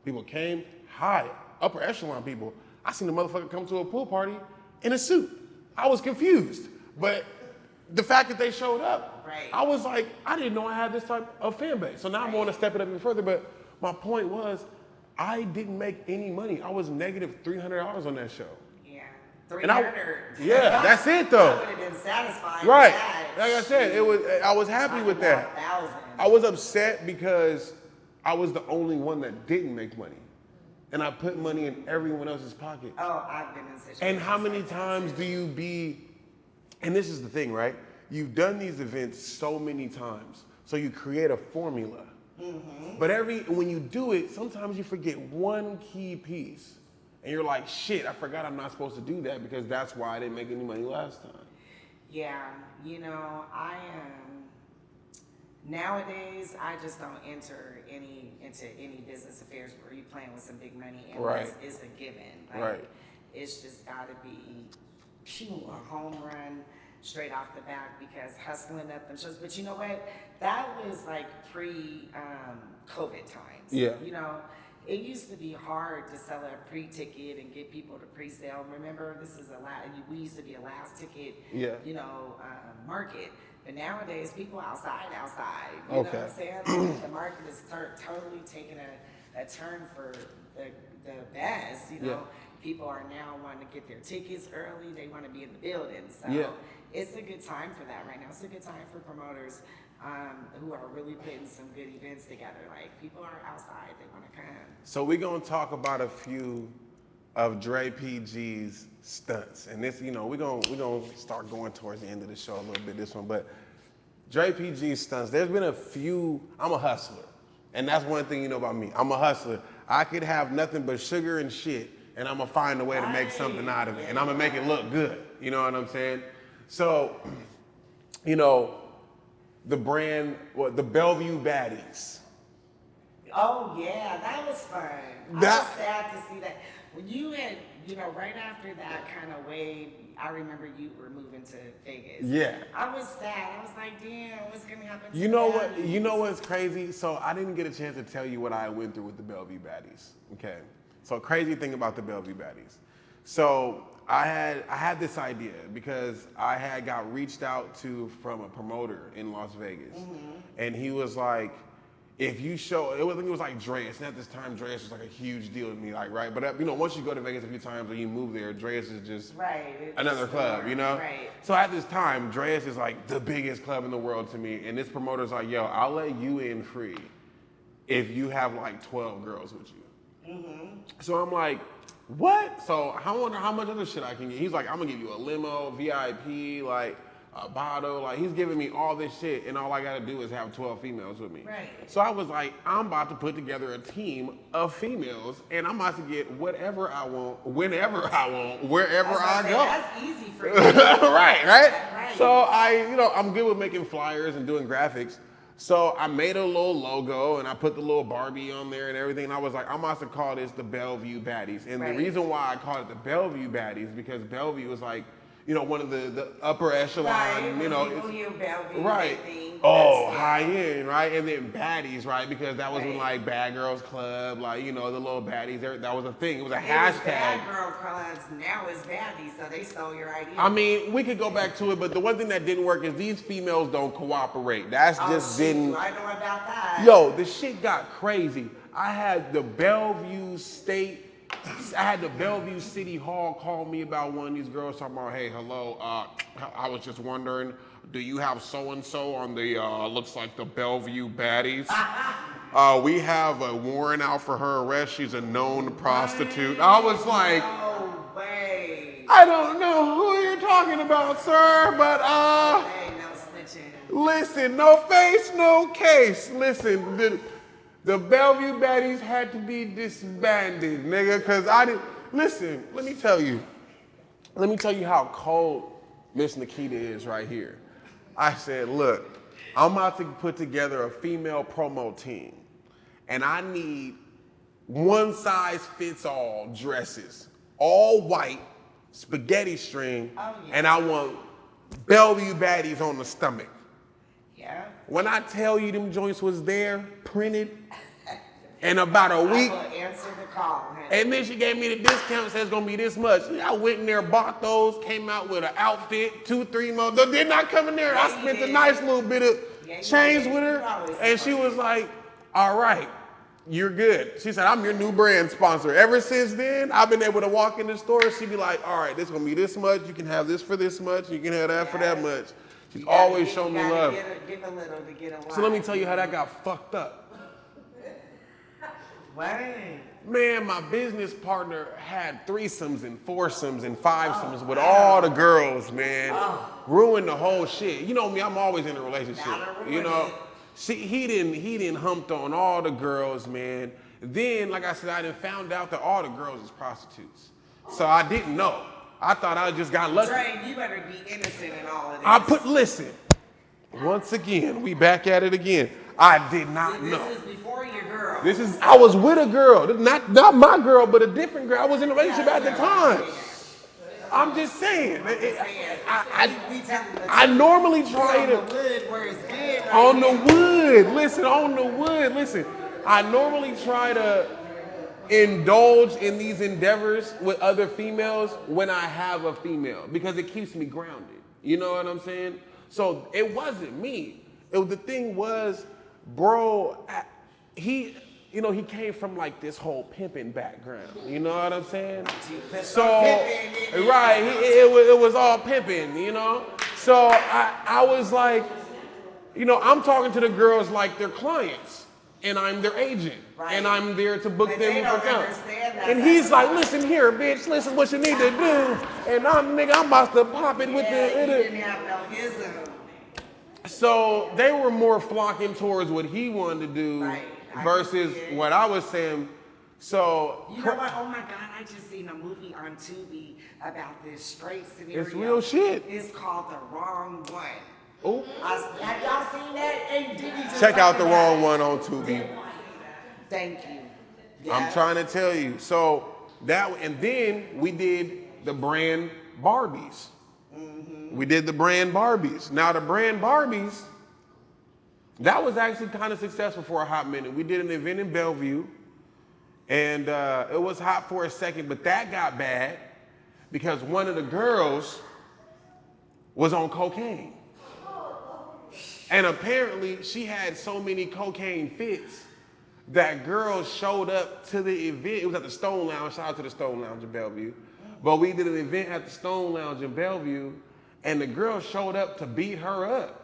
People came, high, upper echelon people. I seen the motherfucker come to a pool party in a suit. I was confused. But the fact that they showed up, right. I was like, I didn't know I had this type of fan base. So now I'm going to step it up even further. But my point was, I didn't make any money. I was negative $300 on that show. Yeah. And I- 300. yeah, that's it though. I would have been satisfied with Right. that. Like I said, I was happy with that. 1,000. I was upset because I was the only one that didn't make money. And I put money in everyone else's pocket. Oh, I've been in situations. And how many like that times too. do you be, and this is the thing, right? You've done these events so many times, so you create a formula. But when you do it, sometimes you forget one key piece. And you're like, shit, I forgot I'm not supposed to do that because that's why I didn't make any money last time. Yeah, I nowadays I just don't enter into any business affairs where you're playing with some big money, and Right. it's a given. Right. It's just got to be a home run straight off the bat because hustling at them shows. But you know what? That was like pre-COVID times. Yeah. It used to be hard to sell a pre-ticket and get people to pre-sale. Remember, we used to be a last ticket, market. But nowadays, people outside. You know what I'm saying? The market is totally taking a turn for the best. People are now wanting to get their tickets early. They want to be in the building. So it's a good time for that right now. It's a good time for promoters who are really putting some good events together. Like, people are outside, they want to come. So we're gonna talk about a few of Dre PG's stunts, and this, we're gonna start going towards the end of the show a little bit. This one, but Dre PG's stunts. There's been a few. I'm a hustler, and that's one thing you know about me. I'm a hustler. I could have nothing but sugar and shit, and I'm gonna find a way to make something out of it, and I'm gonna make it look good. You know what I'm saying? So, the brand, the Bellevue Baddies. Oh yeah, that was fun. I That- was sad to see that. When you had, right after that kind of wave, I remember you were moving to Vegas. Yeah. I was sad. I was like, damn, what's gonna happen to You know the what? Baddies? You know what's crazy? So I didn't get a chance to tell you what I went through with the Bellevue Baddies. Okay. So crazy thing about the Bellevue Baddies. So I had this idea because I had got reached out to from a promoter in Las Vegas, and he was like, if you show, I think it was like Dreas, and at this time Dreas was like a huge deal to me, like, right? But once you go to Vegas a few times or you move there, Dreas is just Right. It's another club, Right. So at this time, Dreas is like the biggest club in the world to me, and this promoter's like, yo, I'll let you in free if you have like 12 girls with you. So I'm like, what? So I wonder how much other shit I can get. He's like, I'm gonna give you a limo, VIP, like a bottle. Like, he's giving me all this shit, and all I gotta do is have 12 females with me. Right. So I was like, I'm about to put together a team of females, and I'm about to get whatever I want, whenever I want, wherever I go. That's easy for you. right. Right. So I'm good with making flyers and doing graphics. So I made a little logo and I put the little Barbie on there and everything. And I was like, I'm about to call this the Bellevue Baddies. And Right. the reason why I called it the Bellevue Baddies because Bellevue was like, one of the upper echelon, Right. When people it's- hear Bellevue, right. they think Oh, that's- high end, right? And then baddies, right? Because that was when like Bad Girls Club, like, the little baddies, that was a thing. It was a It was hashtag. bad girl clubs, now it's baddies, so they stole your idea. I mean, we could go back to it, but the one thing that didn't work is these females don't cooperate. That's just shoot, didn't. I know about that. Yo, the shit got crazy. I had the Bellevue City Hall call me about one of these girls talking about, hey, hello, I was just wondering, do you have so-and-so on the, looks like the Bellevue Baddies? We have a warrant out for her arrest. She's a known prostitute. I was like, No way. I don't know who you're talking about, sir, but Hey, no snitching. listen, no face, no case. Listen, the Bellevue Baddies had to be disbanded, nigga, because I didn't. Listen, let me tell you how cold Miss Nikita is right here. I said, look, I'm about to put together a female promo team, and I need one size fits all dresses, all white, spaghetti string, Oh, yeah. and I want Bellevue Baddies on the stomach. Yeah. When I tell you them joints was there, printed, in about a week, I will answer the call, honey. and then she gave me the discount, says it's gonna be this much. I went in there, bought those, came out with an outfit, 2-3 more. They did not come in there. I Yeah, you spent a did. nice little bit of Yeah, you change did. with her, You always and she was like, all right, you're good. She said, I'm your new brand sponsor. Ever since then, I've been able to walk in the store. She'd be like, all right, this is gonna be this much. You can have this for this much. You can have that for that much. She's You gotta always give- shown me you gotta love. Give a little to get a lot. So let me tell you how that got fucked up. What? Man, my business partner had threesomes and foursomes and fivesomes with all the girls, man. Ruined the whole shit. You know me, I'm always in a relationship. Gotta ruin You know, it. he didn't humped on all the girls, man. Then, like I said, I done found out that all the girls is prostitutes. So I didn't know. I thought I just got lucky. Dre, you better be innocent in all of this. Listen, once again, we back at it again. I did not know. This is before your girl. I was with a girl, not my girl, but a different girl. I was in a relationship at the time. I'm just saying. I normally try to, on the wood where it's good. Right on now. the wood, listen, I normally try to indulge in these endeavors with other females when I have a female because it keeps me grounded. You know what I'm saying? So it wasn't me. The thing was, bro, he came from like this whole pimping background. You know what I'm saying? So, right, it was all pimping, you know? So I was like, I'm talking to the girls like they're clients, and I'm their agent, Right. and I'm there to book But them they for don't count. understand that. And he's like, listen here, bitch, listen what you need to do, and I'm about to pop it with Yeah, the. he didn't have no ism. So they were more flocking towards what he wanted to do Right. I versus can see it. what I was saying. So You know what? Oh my God, I just seen a movie on Tubi about this straight scenario. It's real shit. It's called The Wrong One. oh, Have y'all seen that? Hey, Diddy just check out talked The about Wrong it. One on Tubi. Thank you. I'm Yeah. trying to tell you. So and then we did the brand Barbies. We did the brand Barbies. Now the brand Barbies, that was actually kind of successful for a hot minute. We did an event in Bellevue, and it was hot for a second, but that got bad because one of the girls was on cocaine. And apparently she had so many cocaine fits that girls showed up to the event. It was at the Stone Lounge. Shout out to the Stone Lounge in Bellevue. But we did an event at the Stone Lounge in Bellevue, and the girls showed up to beat her up.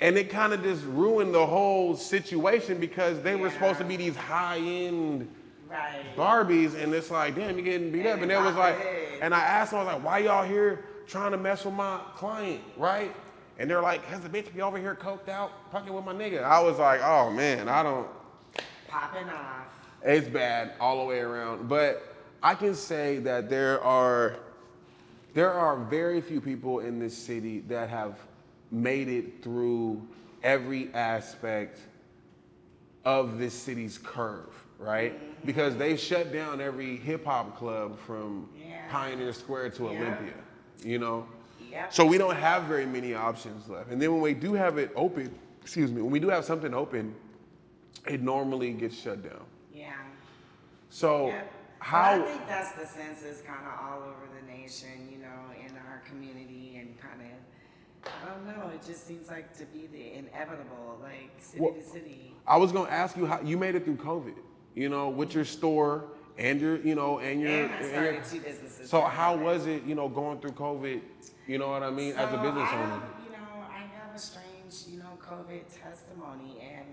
And it kind of just ruined the whole situation because they were supposed to be these high-end Right. Barbies, and it's like, damn, you're getting beat up. And it was like, and I asked them, I was like, why y'all here trying to mess with my client, right? And they're like, cause the bitch be over here coked out, fucking with my nigga. I was like, oh man, Popping off. it's bad all the way around. But I can say that there are very few people in this city that have made it through every aspect of this city's curve, right? Because they've shut down every hip hop club from Pioneer Square to Olympia, Yep. So we don't have very many options left. And then when we do have it open, when we do have something open, it normally gets shut down. Yeah. So Yep. how? But I think that's the census kind of all over the nation, in our community, and kind of, I don't know, it just seems like to be the inevitable, like city Well, to city. I was gonna ask you how you made it through COVID, with your store and your, and your. And I started 2 businesses. So how was it, going through COVID? You know what I mean, as a business owner. I have a strange, COVID testimony, and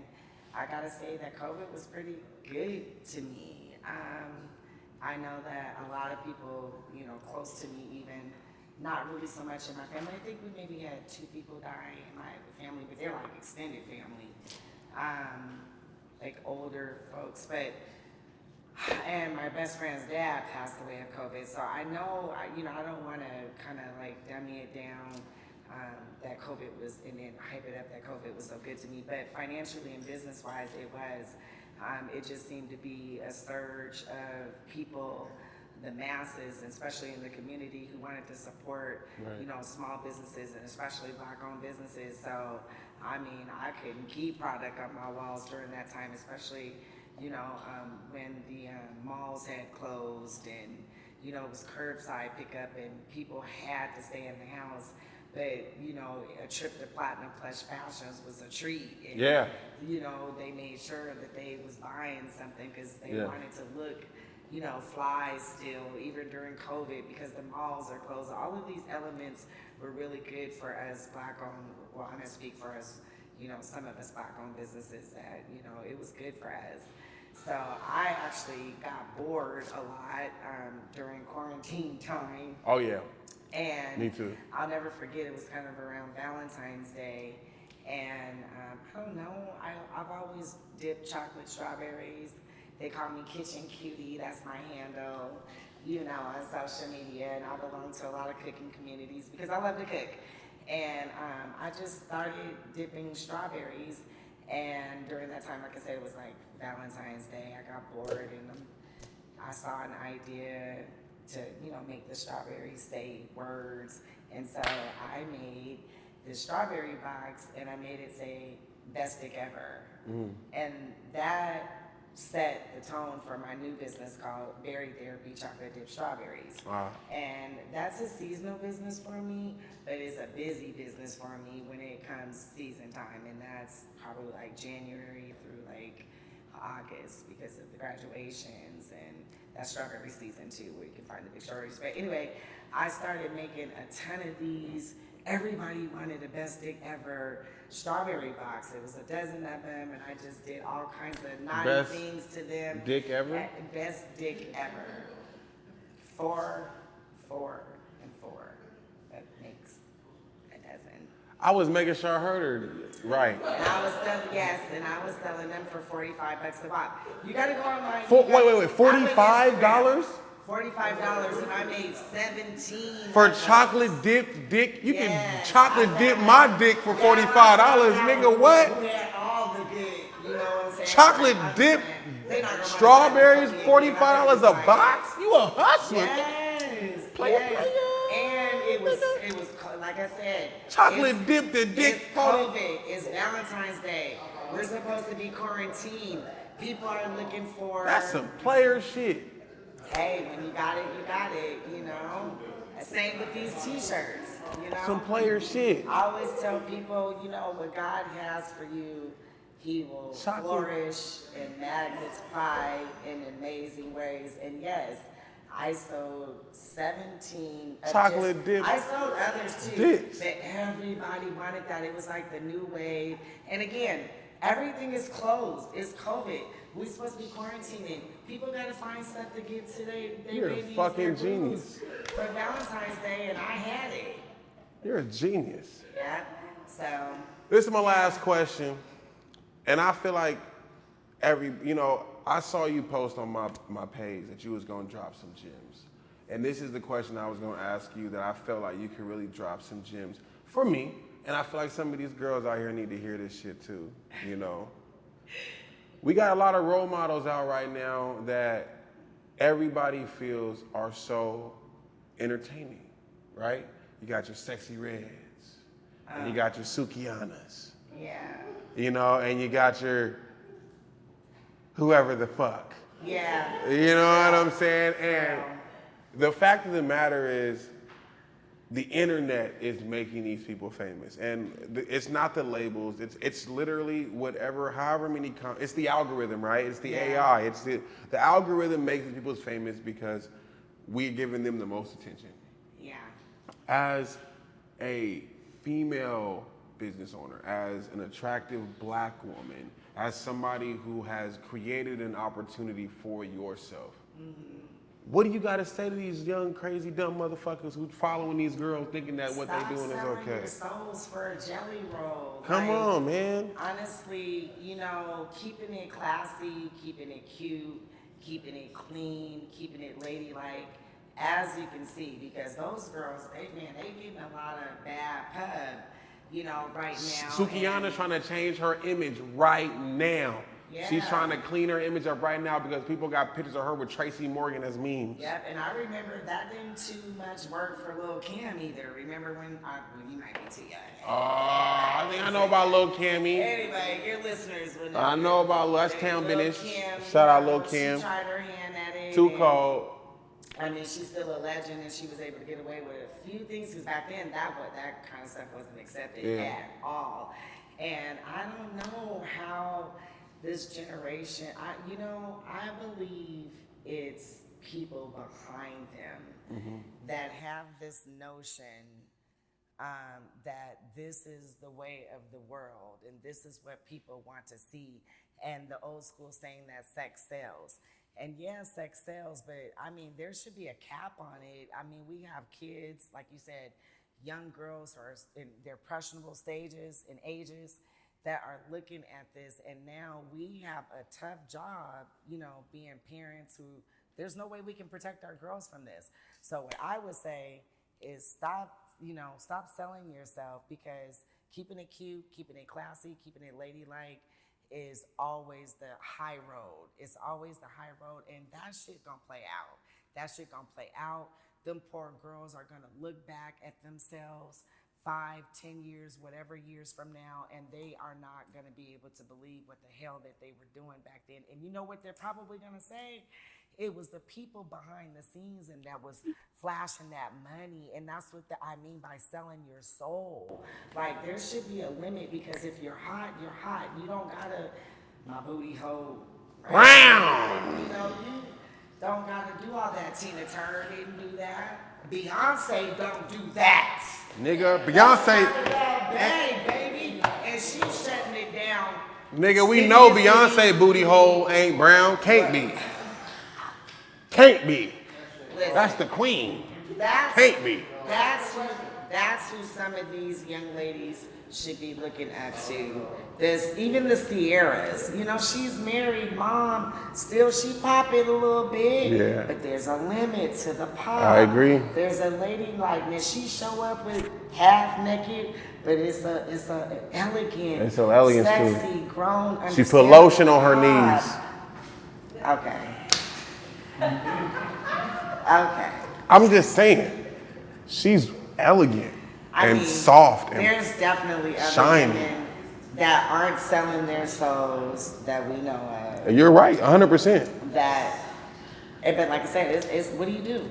I gotta say that COVID was pretty good to me. I know that a lot of people, close to me, even not really so much in my family. I think we maybe had 2 people die in my family, but they're like extended family, like older folks. And my best friend's dad passed away of COVID, so I know, I don't want to kind of like dummy it down that COVID was, and then hype it up that COVID was so good to me. But financially and business-wise, it was. It just seemed to be a surge of people, the masses, and especially in the community, who wanted to support, small businesses and especially Black-owned businesses. So, I couldn't keep product on my walls during that time, especially. When the malls had closed, and it was curbside pickup and people had to stay in the house. But a trip to Platinum Plush Fashions was a treat. And, they made sure that they was buying something because they wanted to look, fly still, even during COVID, because the malls are closed. All of these elements were really good for us Black-owned. Well, I'm gonna speak for us. Some of us Black-owned businesses that it was good for us. So I actually got bored a lot during quarantine time. Oh yeah. And Me too. I'll never forget, it was kind of around Valentine's Day. And I don't know, I've always dipped chocolate strawberries. They call me Kitchen Cutie, that's my handle, on social media. And I belong to a lot of cooking communities because I love to cook. And I just started dipping strawberries. And during that time, like I said, it was like Valentine's Day. I got bored, and I saw an idea to, make the strawberries say words. And so I made the strawberry box, and I made it say "Best Dick Ever." And that set the tone for my new business called Berry Therapy Chocolate Dipped Strawberries. Wow. And that's a seasonal business for me, but it's a busy business for me when it comes season time, and that's probably like January through like August because of the graduations, and that's strawberry season too, where you can find the big strawberries. But anyway, I started making a ton of these, everybody wanted the best dick ever strawberry box. It was a dozen of them, and I just did all kinds of naughty Best things to them. dick ever? Best dick ever. 4, 4, and 4. That makes a dozen. I was making sure I heard her right. And I was selling, yes, and I was selling them for $45 a pop. You gotta go online. Wait, $45? $45, and I made 17 For of those. chocolate dip dick? You can Yes, chocolate I dip found my out- dick for Yeah, $45, I found out nigga, what? who had all the dick, you know what I'm saying? Chocolate I'm dip saying, they not gonna strawberries, buy $45 a like- box? You a hustler. Yes, Player, yes. player. And it was like I said. Chocolate it's- dip the dick. It's COVID. It's Valentine's Day. We're supposed to be quarantined. People are looking for. That's some player shit. Hey, when you got it, you know. Same with these t-shirts, you know. Some player shit. I always tell people, you know, what God has for you, He will Chocolate. flourish and magnify in amazing ways. And yes, I sold 17. of Chocolate dip I sold others too, dicks. but everybody wanted that. It was like the new wave. And again, everything is closed. It's COVID. We're supposed to be quarantining. People gotta find stuff to give to their You're a babies, fucking their genius. booze for Valentine's Day, and I had it. You're a genius. Yeah. So This is my last question. And I feel like I saw you post on my page that you was gonna drop some gems. And this is the question I was gonna ask you that I felt like you could really drop some gems for me. And I feel like some of these girls out here need to hear this shit too, you know. We got a lot of role models out right now that everybody feels are so entertaining, right? You got your Sexy Reds, and you got your Sukianas, yeah. you know, and you got your whoever the fuck. Yeah. You know what I'm saying? And the fact of the matter is, the internet is making these people famous, and it's not the labels. It's literally whatever, however many. It's the algorithm, right? It's the AI. It's the algorithm makes these people famous because we're giving them the most attention. Yeah. As a female business owner, as an attractive black woman, as somebody who has created an opportunity for yourself. What do you got to say to these young, crazy, dumb motherfuckers who following these girls thinking that what they're doing is Stop selling okay? your souls for a jelly roll. Come Like, on, man. Honestly, you know, keeping it classy, keeping it cute, keeping it clean, keeping it ladylike, as you can see, because those girls, they getting a lot of bad pub, you know, right now. Sukiana's and- trying to change her image right now. She's Yeah. trying to clean her image up right now because people got pictures of her with Tracy Morgan as memes. Yep, and I remember that didn't too much work for Lil Kim either. Remember when you might be too young. Oh, I think I know about Lil Cammy. Anyway, your listeners would know. I know about that's Lil Cam Benish. Kim, Shout out you know, Lil Kim. She tried her hand at it. Too and, cold. I mean, she's still a legend, and she was able to get away with a few things because back then that kind of stuff wasn't accepted Yeah. at all. And I don't know how this generation. I believe it's people behind them that have this notion that this is the way of the world and this is what people want to see, and the old school saying that sex sells. And yeah, sex sells, but I mean, there should be a cap on it. I mean, we have kids, like you said, young girls who are in their impressionable stages and ages that are looking at this, and now we have a tough job, being parents who, there's no way we can protect our girls from this. So what I would say is stop selling yourself, because keeping it cute, keeping it classy, keeping it ladylike is always the high road. It's always the high road, and that shit gonna play out. That shit gonna play out. Them poor girls are gonna look back at themselves 5, 10 years, whatever years from now, and they are not gonna be able to believe what the hell that they were doing back then. And you know what they're probably gonna say? It was the people behind the scenes and that was flashing that money. And that's what I mean by selling your soul. Like, there should be a limit, because if you're hot, you're hot. You don't gotta, my booty hole. Round. don't gotta do all that. Tina Turner didn't do that. Beyonce don't do that. Nigga, Beyonce, Bang, baby. And she's shutting it down. nigga, we know Beyonce booty hole ain't brown. Can't be. Can't be. Listen, That's the queen. that's, Can't be. that's who some of these young ladies should be looking up to. Even the Sierras, you know, she's married, mom, still she pop it a little bit. Yeah. But there's a limit to the pop. I agree. There's a lady like this, she show up with half naked, but it's a elegant, It's so elegant, too. sexy, grown, She put lotion on her understandable knees. pop. Okay. Okay. I'm just saying, she's elegant I and mean, soft and there's definitely other shiny. women that aren't selling their souls that we know of. you're right, 100%. That, but like I said, it's what do you do?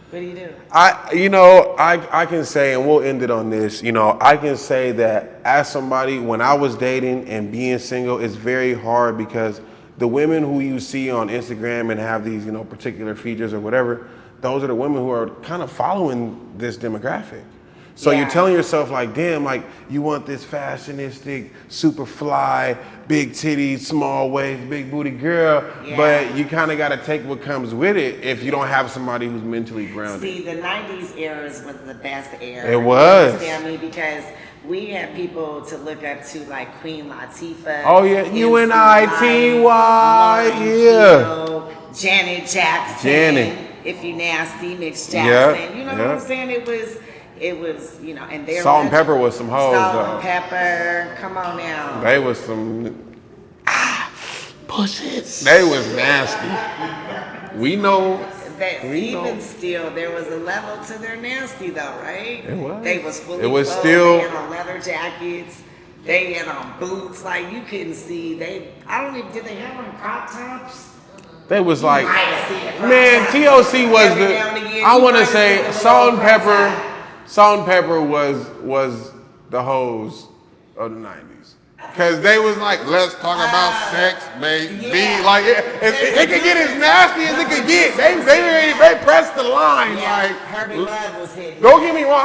What do you do? I can say, and we'll end it on this, I can say that as somebody, when I was dating and being single, it's very hard because the women who you see on Instagram and have these, particular features or whatever, those are the women who are kind of following this demographic. So Yeah. you're telling yourself like, damn, like you want this fashionistic, super fly, big titties, small waist, big booty girl, Yeah. but you kind of got to take what comes with it if you don't have somebody who's mentally grounded. See, the 90s eras was the best era. It was. You understand me? Because we had people to look up to like Queen Latifah. Oh, yeah, MC UNITY, Lauryn yeah. Hill, Janet Jackson. Janet. If You Nasty, Mix Yeah, Jackson. You know what yeah. I'm saying? It was, and they Salt and Pepper was some hoes, Salt though. and Pepper, come on now. They was some pussies. They was nasty. We know. That We even know. still, there was a level to their nasty though, right? It was. They was fully It was clothed, still- They had on leather jackets. They had on boots, like you couldn't see. Did they have on crop tops? They was like, might have seen it. man, TLC was Every the. now and again, I you want might to have say seen a Salt and little Pepper. crop Salt and Pepper was the hoes of the 90s. Cause they was like, let's talk about sex, baby. yeah. Like it could get as nasty as it could get. They pressed the line. Yeah, Like, Herbie Love was hitting. don't get me wrong,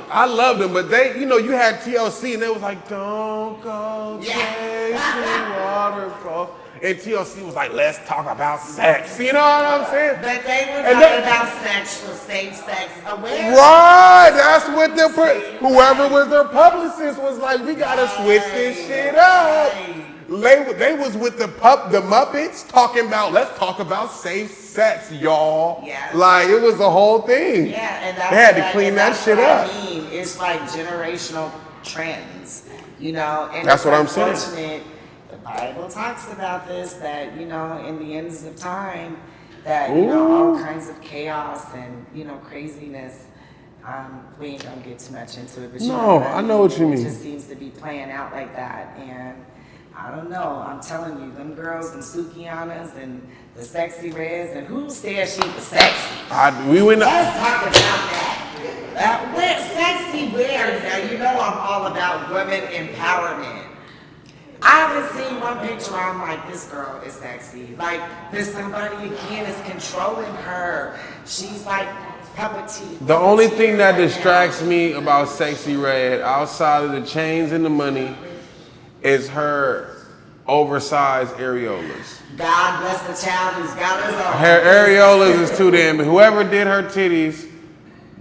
I loved them, but they, you had TLC and they was like, don't go chasing waterfall. And TLC was like, let's talk about sex. You know what I'm saying? But they were And talking they- about sexual, safe sex awareness. Right, that's what whoever was their publicist was like, we gotta switch this shit up. They was with the Muppets talking about, let's talk about safe sex, y'all. Yeah. Like it was the whole thing. Yeah, and that's they had to what clean that that's shit what up. I mean, it's like generational trends, And That's it's what I'm saying. unfortunate. The Bible talks about this, that in the ends of time, that all kinds of chaos and craziness. We ain't gonna get too much into it, but No, I know what you mean. It just seems to be playing out like that, and I don't know. I'm telling you, them girls, them Sukianas, and the Sexy Reds, and who said she was sexy? We went. Let's talk about that. We're sexy wears. Now I'm all about women empowerment. I haven't seen one picture where I'm like, this girl is sexy. Like, there's somebody again is controlling her. She's like puppeteer. The only thing that distracts me about Sexy Red, outside of the chains and the money, is her oversized areolas. God bless the child who's got his own. Her areolas is too damn. Whoever did her titties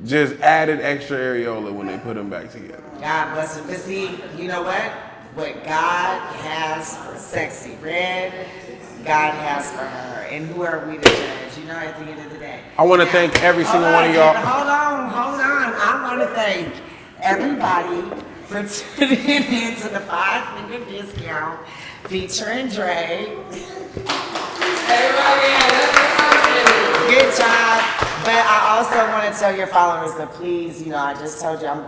just added extra areola when they put them back together. God bless her. But see, you know what? What God has for Sexy Red, God has for her. And who are we to judge? At the end of the day. I want to thank every single one of y'all. Hold on. I want to thank everybody for tuning in to the 5-finger discount featuring Dre. Good job. But I also want to tell your followers that please, I just told you I'm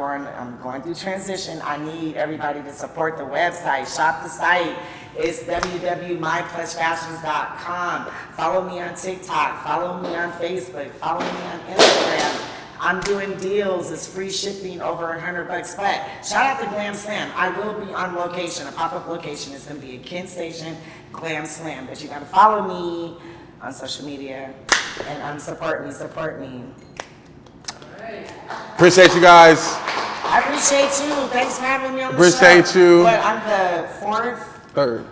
going through transition. I need everybody to support the website, shop the site. It's www.myplushfashions.com. Follow me on TikTok. Follow me on Facebook. Follow me on Instagram. I'm doing deals. It's free shipping over $100. But shout out to Glam Slam. I will be on location. A pop-up location is going to be at Kent Station, Glam Slam. But you got to follow me on social media. And support me. Appreciate you guys. I appreciate you. Thanks for having me on the Appreciate show. you. But I'm the fourth? Third.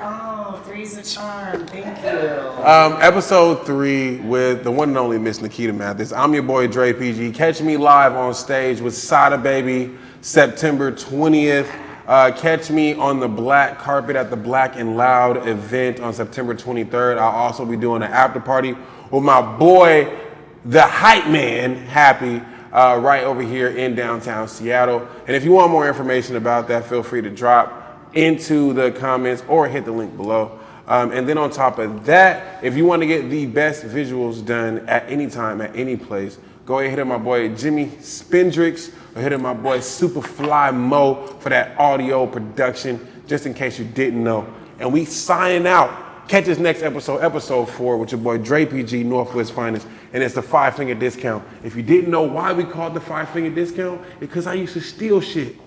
Oh, three's a charm. Thank you. Episode 3 with the one and only Miss Nikita Mathis. I'm your boy Dre PG. Catch me live on stage with Sada Baby September 20th. Catch me on the black carpet at the Black and Loud event on September 23rd. I'll also be doing an after party with my boy, the hype man, Happy, right over here in downtown Seattle. And if you want more information about that, feel free to drop into the comments or hit the link below. And then on top of that, if you want to get the best visuals done at any time, at any place, go ahead and hit up my boy Jimmy Spendrix or hit up my boy Superfly Mo for that audio production, just in case you didn't know. And we signing out. Catch us next episode, episode 4, with your boy Dre PG, Northwest Finest, and it's the 5-finger discount. If you didn't know why we called the 5-finger discount, it's because I used to steal shit.